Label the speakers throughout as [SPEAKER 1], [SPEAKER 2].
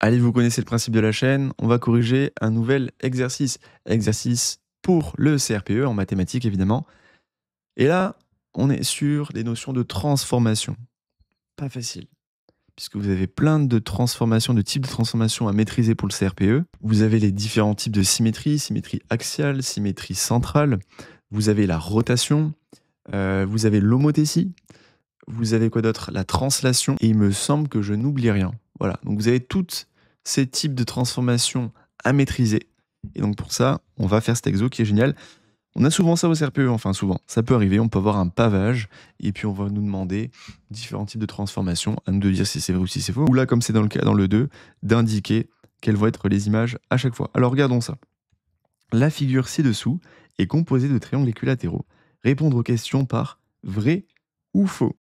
[SPEAKER 1] Allez, vous connaissez le principe de la chaîne, on va corriger un nouvel exercice. Exercice pour le CRPE, en mathématiques évidemment. Et là, on est sur les notions de transformation. Pas facile, puisque vous avez plein de transformations, de types de transformations à maîtriser pour le CRPE. Vous avez les différents types de symétrie, symétrie axiale, symétrie centrale. Vous avez la rotation, vous avez l'homothétie, vous avez quoi d'autre? La translation, et il me semble que je n'oublie rien. Voilà, donc vous avez tous ces types de transformations à maîtriser. Et donc pour ça, on va faire cet exo qui est génial. On a souvent ça au CRPE, enfin souvent, ça peut arriver, on peut avoir un pavage, et puis on va nous demander différents types de transformations, à nous de dire si c'est vrai ou si c'est faux, ou là, comme c'est dans le cas dans le 2, d'indiquer quelles vont être les images à chaque fois. Alors regardons ça. La figure ci-dessous est composée de triangles équilatéraux. Répondre aux questions par vrai ou faux.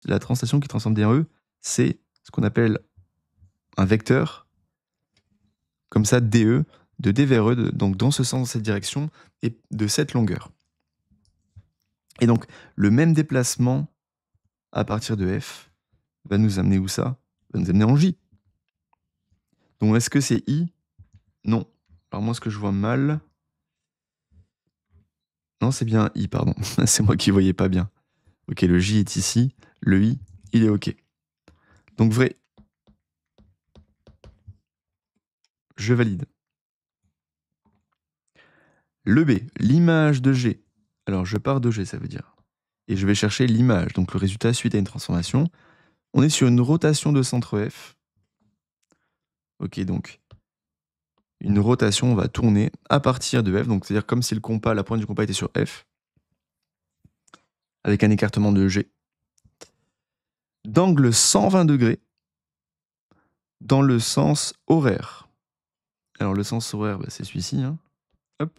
[SPEAKER 1] La translation qui transforme D en E, c'est ce qu'on appelle un vecteur, comme ça, DE, de D vers E, donc dans ce sens, dans cette direction, et de cette longueur. Et donc, le même déplacement à partir de F va nous amener où ça? Va nous amener en J. Donc, est-ce que c'est I? Non. Alors moi, ce que je vois mal... Non, c'est bien I, pardon. C'est moi qui ne voyais pas bien. Ok, le J est ici, le I, il est ok. Donc vrai. Je valide. Le B, l'image de G. Alors je pars de G, ça veut dire. Et je vais chercher l'image, donc le résultat suite à une transformation. On est sur une rotation de centre F. Ok, donc une rotation va tourner à partir de F, donc c'est-à-dire comme si la pointe du compas était sur F, avec un écartement de G, d'angle 120 degrés dans le sens horaire. Alors le sens horaire, bah, c'est celui-ci, hein. Hop,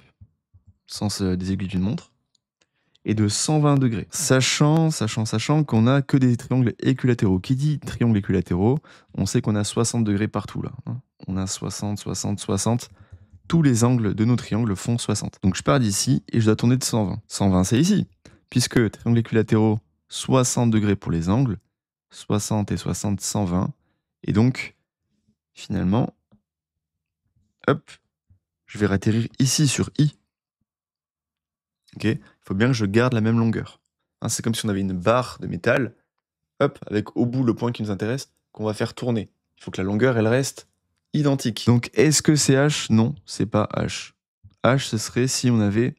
[SPEAKER 1] sens des aiguilles d'une montre. Et de 120 degrés. Sachant qu'on n'a que des triangles équilatéraux. Qui dit triangle équilatéraux, on sait qu'on a 60 degrés partout là. Hein. On a 60, 60, 60. Tous les angles de nos triangles font 60. Donc je pars d'ici et je dois tourner de 120. 120 c'est ici, puisque triangles équilatéraux, 60 degrés pour les angles, 60 et 60, 120. Et donc, finalement, hop, je vais atterrir ici sur I. Ok, il faut bien que je garde la même longueur. Hein, c'est comme si on avait une barre de métal, hop, avec au bout le point qui nous intéresse, qu'on va faire tourner. Il faut que la longueur, elle reste identique. Donc, est-ce que c'est H? Non, c'est pas H. H, ce serait si on avait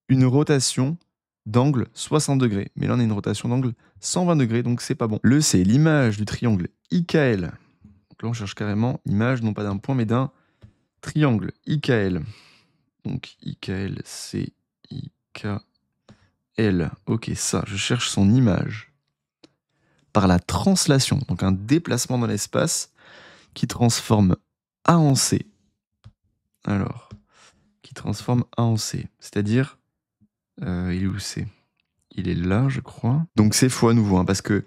[SPEAKER 1] une rotation d'angle 60 degrés. Mais là, on a une rotation d'angle 120 degrés, donc c'est pas bon. Le C, l'image du triangle IKL. Donc là, on cherche carrément l'image, non pas d'un point, mais d'un triangle IKL. Donc, IKL, c'est IKL. Ok, ça, je cherche son image. Par la translation, donc un déplacement dans l'espace qui transforme A en C. Alors, qui transforme A en C, c'est-à-dire, il est où C? Il est là, je crois. Donc c'est faux à nouveau, hein, parce que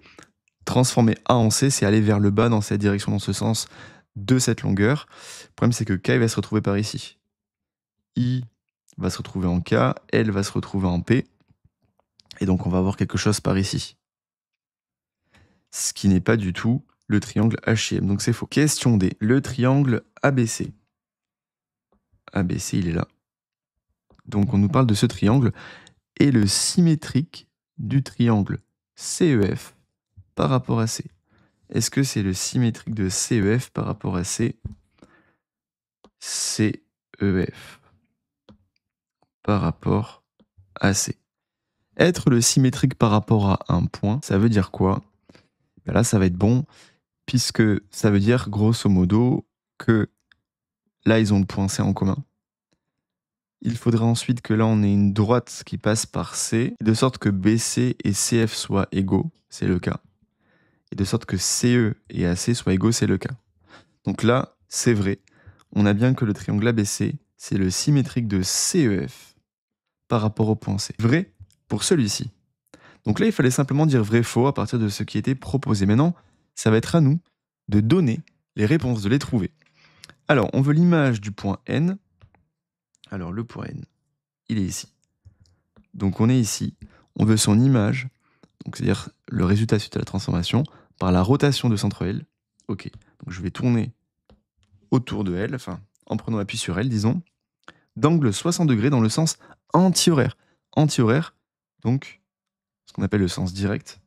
[SPEAKER 1] transformer A en C, c'est aller vers le bas dans cette direction, dans ce sens de cette longueur. Le problème, c'est que K va se retrouver par ici. I va se retrouver en K, L va se retrouver en P, et donc on va avoir quelque chose par ici. Ce qui n'est pas du tout le triangle HIM, donc c'est faux. Question D, le triangle ABC. ABC, il est là. Donc on nous parle de ce triangle et le symétrique du triangle CEF par rapport à C. Est-ce que c'est le symétrique de CEF par rapport à C? CEF par rapport à C. Être le symétrique par rapport à un point, ça veut dire quoi? Ben là, ça va être bon, puisque ça veut dire, grosso modo, que là, ils ont le point C en commun. Il faudrait ensuite que là, on ait une droite qui passe par C, de sorte que BC et CF soient égaux, c'est le cas. Et de sorte que CE et AC soient égaux, c'est le cas. Donc là, c'est vrai. On a bien que le triangle ABC, c'est le symétrique de CEF par rapport au point C. Vrai pour celui-ci. Donc là, il fallait simplement dire vrai-faux à partir de ce qui était proposé. Maintenant, ça va être à nous de donner les réponses, de les trouver. Alors, on veut l'image du point N. Alors, le point N, il est ici. Donc, on est ici. On veut son image, donc c'est-à-dire le résultat suite à la transformation, par la rotation de centre L. Ok, donc je vais tourner autour de L, enfin, en prenant appui sur L, disons, d'angle 60 degrés dans le sens anti-horaire. Anti-horaire, donc, ce qu'on appelle le sens direct,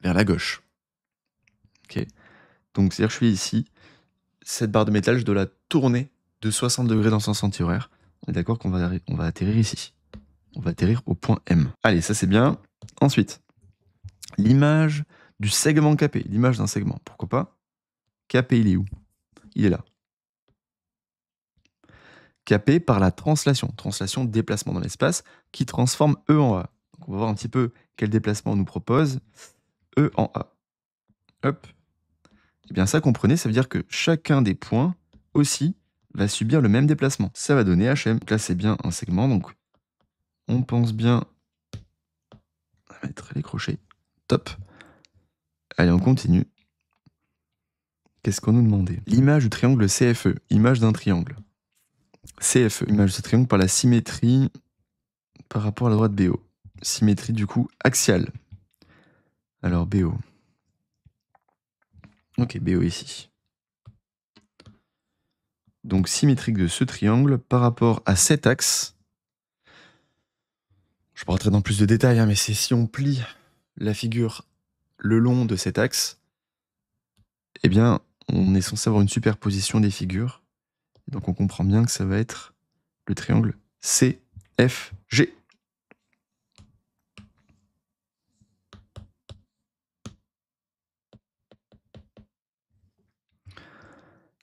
[SPEAKER 1] vers la gauche. Ok, donc c'est-à-dire que je suis ici, cette barre de métal, je dois la tourner de 60 degrés dans le sens anti-horaire. On est d'accord qu'on va atterrir ici. On va atterrir au point M. Allez, ça c'est bien. Ensuite, l'image du segment KP, l'image d'un segment, pourquoi pas. KP, il est où? Il est là. KP par la translation, déplacement dans l'espace, qui transforme E en A. Donc on va voir un petit peu quel déplacement on nous propose. E en A. Hop. Et bien ça, comprenez, ça veut dire que chacun des points aussi va subir le même déplacement. Ça va donner HM. Donc là, c'est bien un segment, donc on pense bien à mettre les crochets. Top. Allez, on continue. Qu'est-ce qu'on nous demandait? L'image du triangle CFE, image d'un triangle. CFE, image de ce triangle par la symétrie par rapport à la droite BO. Symétrie du coup axiale. Alors BO. Ok, BO ici. Donc symétrique de ce triangle par rapport à cet axe. Je peux rentrer dans plus de détails, hein, mais c'est si on plie la figure le long de cet axe, eh bien, on est censé avoir une superposition des figures. Donc on comprend bien que ça va être le triangle CFG.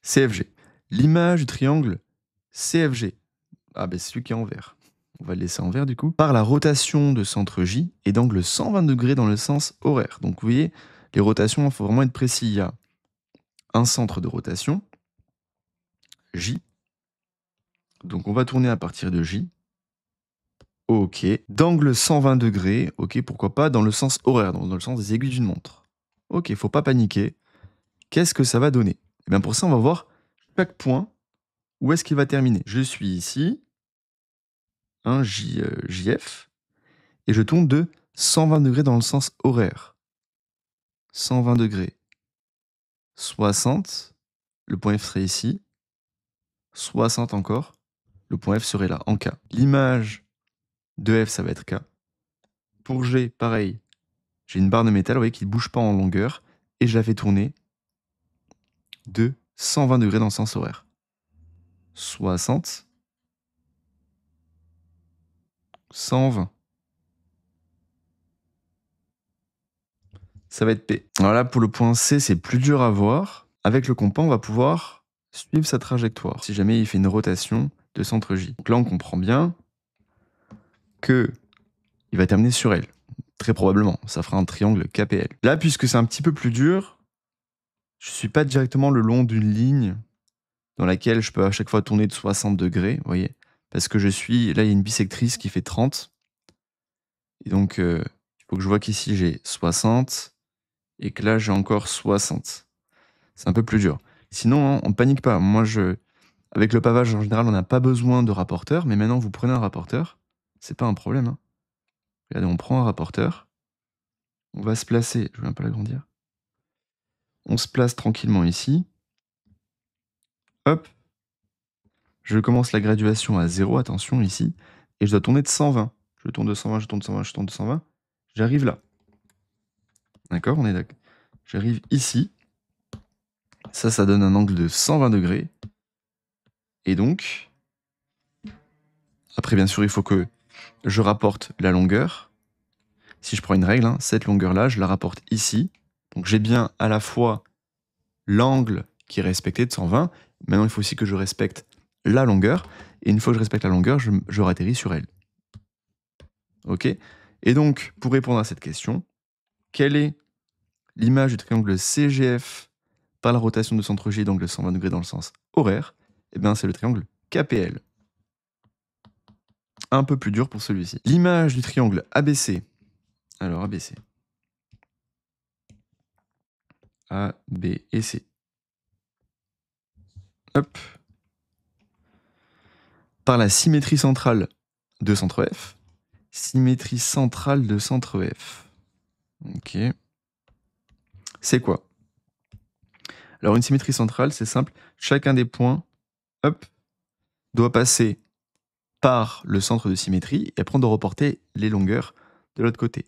[SPEAKER 1] CFG. L'image du triangle CFG. Ah ben c'est celui qui est en vert. On va le laisser en vert du coup. Par la rotation de centre J et d'angle 120 degrés dans le sens horaire. Donc vous voyez, les rotations, il faut vraiment être précis. Il y a un centre de rotation, J. Donc on va tourner à partir de J. Ok. D'angle 120 degrés, ok, pourquoi pas, dans le sens horaire, donc dans le sens des aiguilles d'une montre. Ok, faut pas paniquer. Qu'est-ce que ça va donner? Et bien pour ça, on va voir chaque point, où est-ce qu'il va terminer. Je suis ici, un JF, et je tourne de 120 degrés dans le sens horaire. 120 degrés. 60, le point F serait ici. 60 encore, le point F serait là, en K. L'image de F, ça va être K. Pour G, pareil, j'ai une barre de métal, vous voyez, qui ne bouge pas en longueur, et je la fais tourner de 120 degrés dans le sens horaire. 60, 120. Ça va être P. Alors là, pour le point C, c'est plus dur à voir. Avec le compas, on va pouvoir suivre sa trajectoire, si jamais il fait une rotation de centre J. Donc là, on comprend bien que il va terminer sur L. Très probablement, ça fera un triangle KPL. Là, puisque c'est un petit peu plus dur, je ne suis pas directement le long d'une ligne dans laquelle je peux à chaque fois tourner de 60 degrés, vous voyez, parce que je suis, là, il y a une bisectrice qui fait 30. Et donc, il faut que je vois qu'ici, j'ai 60 et que là, j'ai encore 60. C'est un peu plus dur. Sinon, hein, on ne panique pas. Moi, avec le pavage, en général, on n'a pas besoin de rapporteur, mais maintenant, vous prenez un rapporteur, c'est pas un problème, hein. Regardez, on prend un rapporteur, on va se placer, je vais un peu l'agrandir. On se place tranquillement ici. Hop. Je commence la graduation à 0, attention ici, et je dois tourner de 120. Je tourne de 120, je tourne de 120, je tourne de 120. J'arrive là. D'accord, on est d'accord. J'arrive ici. Ça donne un angle de 120 degrés. Et donc, après, bien sûr, il faut que je rapporte la longueur. Si je prends une règle, hein, cette longueur-là, je la rapporte ici. Donc j'ai bien à la fois l'angle qui est respecté de 120. Maintenant, il faut aussi que je respecte la longueur. Et une fois que je respecte la longueur, je ratterris sur elle. Ok? Et donc, pour répondre à cette question, quelle est l'image du triangle CGF par la rotation de centre J d'angle 120 degrés dans le sens horaire? Eh bien, c'est le triangle KPL. Un peu plus dur pour celui-ci. L'image du triangle ABC. Alors, ABC. A, B et C. hop, par la symétrie centrale de centre F. Symétrie centrale de centre F. Ok. C'est quoi? Alors, une symétrie centrale, c'est simple. Chacun des points, hop, doit passer par le centre de symétrie et après on doit reporter les longueurs de l'autre côté.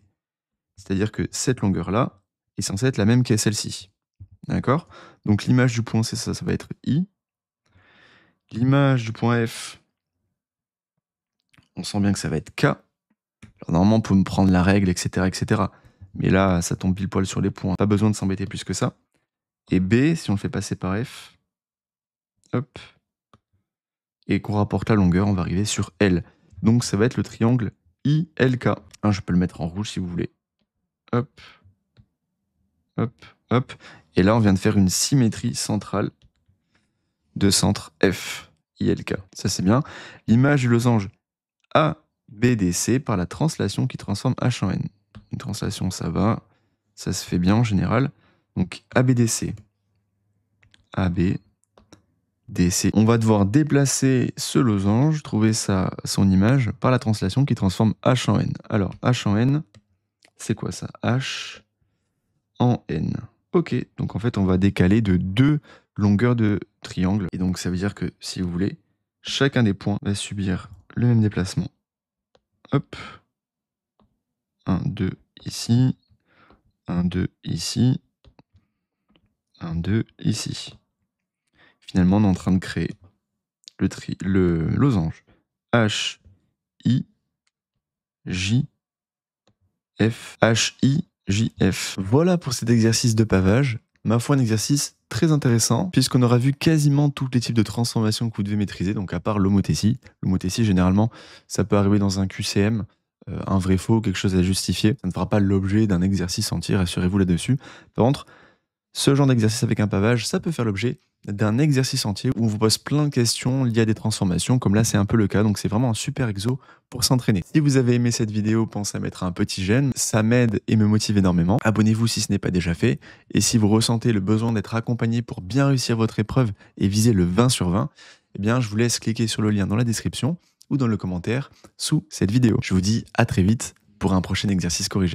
[SPEAKER 1] C'est-à-dire que cette longueur-là est censée être la même que celle-ci. D'accord? Donc l'image du point, c'est ça, ça va être I. L'image du point F, on sent bien que ça va être K. Alors normalement, on peut me prendre la règle, etc., etc. Mais là, ça tombe pile poil sur les points. Pas besoin de s'embêter plus que ça. Et B, si on le fait passer par F, hop, et qu'on rapporte la longueur, on va arriver sur L. Donc ça va être le triangle ILK. Je peux le mettre en rouge si vous voulez. Hop, hop, hop. Et là, on vient de faire une symétrie centrale de centre F, ILK. Ça, c'est bien. L'image du losange ABDC par la translation qui transforme H en N. Une translation, ça va. Ça se fait bien en général. Donc, ABDC. ABDC. On va devoir déplacer ce losange, trouver son image, par la translation qui transforme H en N. Alors, H en N, c'est quoi ça? H en N. Ok, donc en fait, on va décaler de 2 longueurs de triangle. Et donc, ça veut dire que, si vous voulez, chacun des points va subir le même déplacement. Hop. 1, 2, ici. 1, 2, ici. 1, 2, ici. Finalement, on est en train de créer le losange H, I, J, F. H, I, J, F. Voilà pour cet exercice de pavage. Ma foi, un exercice très intéressant, puisqu'on aura vu quasiment tous les types de transformations que vous devez maîtriser, donc à part l'homothétie. L'homothétie, généralement, ça peut arriver dans un QCM, un vrai-faux, quelque chose à justifier. Ça ne fera pas l'objet d'un exercice entier, rassurez-vous là-dessus. Par contre, ce genre d'exercice avec un pavage, ça peut faire l'objet d'un exercice entier où on vous pose plein de questions liées à des transformations, comme là c'est un peu le cas, donc c'est vraiment un super exo pour s'entraîner. Si vous avez aimé cette vidéo, pensez à mettre un petit j'aime, ça m'aide et me motive énormément. Abonnez-vous si ce n'est pas déjà fait, et si vous ressentez le besoin d'être accompagné pour bien réussir votre épreuve et viser le 20 sur 20, eh bien je vous laisse cliquer sur le lien dans la description ou dans le commentaire sous cette vidéo. Je vous dis à très vite pour un prochain exercice corrigé.